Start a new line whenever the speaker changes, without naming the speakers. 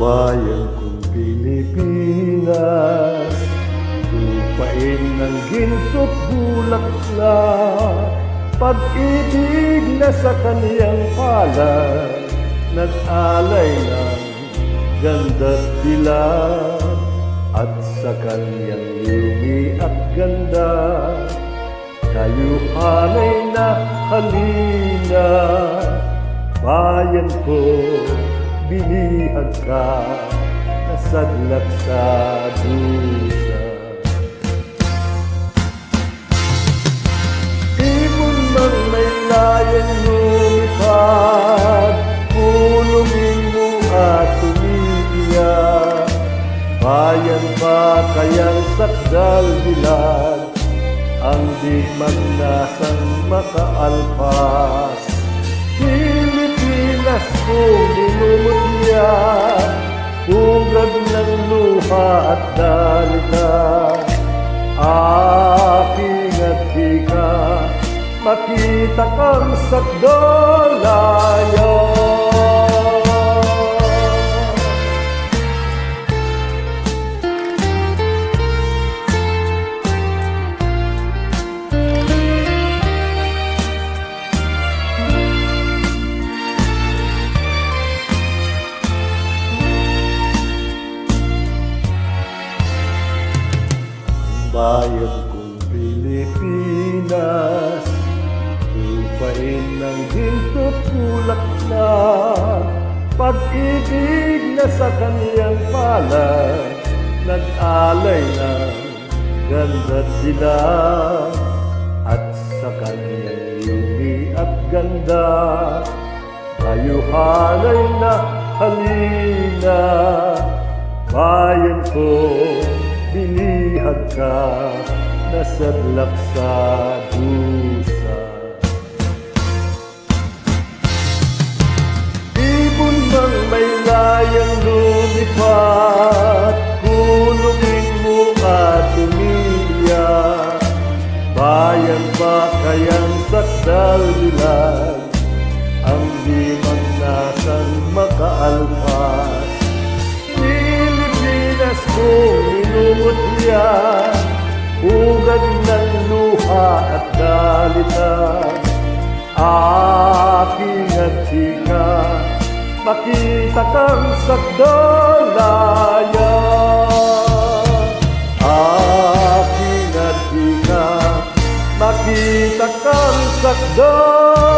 Bayan kong Pilipinas, lupain ng ginto't bulaklak, pag-ibig na sa kaniyang palad, nag-alay ng ganda't dilag, at sa kaniyang lumi at ganda, kayuhanay na halina. Bayan ko, binihag ka, nasadlak sa dusa. Ibon man may layang lumipad, pulungin mo at tumiiyak. Bayan ba kayang sakdal dilag, ang di man nasang makaalpas? Pilipinas kong minumutya, hugad ng luha at dalita. Aking at hika, makita kang sakdalayan. Bayan kong Pilipinas, lupain ng ginto't bulaklak, pag-ibig na sa kaniyang palad, nag-alay ng ganda't dilag, at sa kaniyang lumi at ganda, kayuhanay na halina. Bayan ko, binihag ka, nasadlak sa dusa. Ibon mang may layang lumipad, kulungin mo at umiiyak. Bayan ba kayang sakdal dilag, ang di man nasang makaalpas? Pilipinas kong minumutya, hugad ng luha at dalita. Aking at hika, makita kang sakdalayan. Aking at hika, makita kang sakdalayan.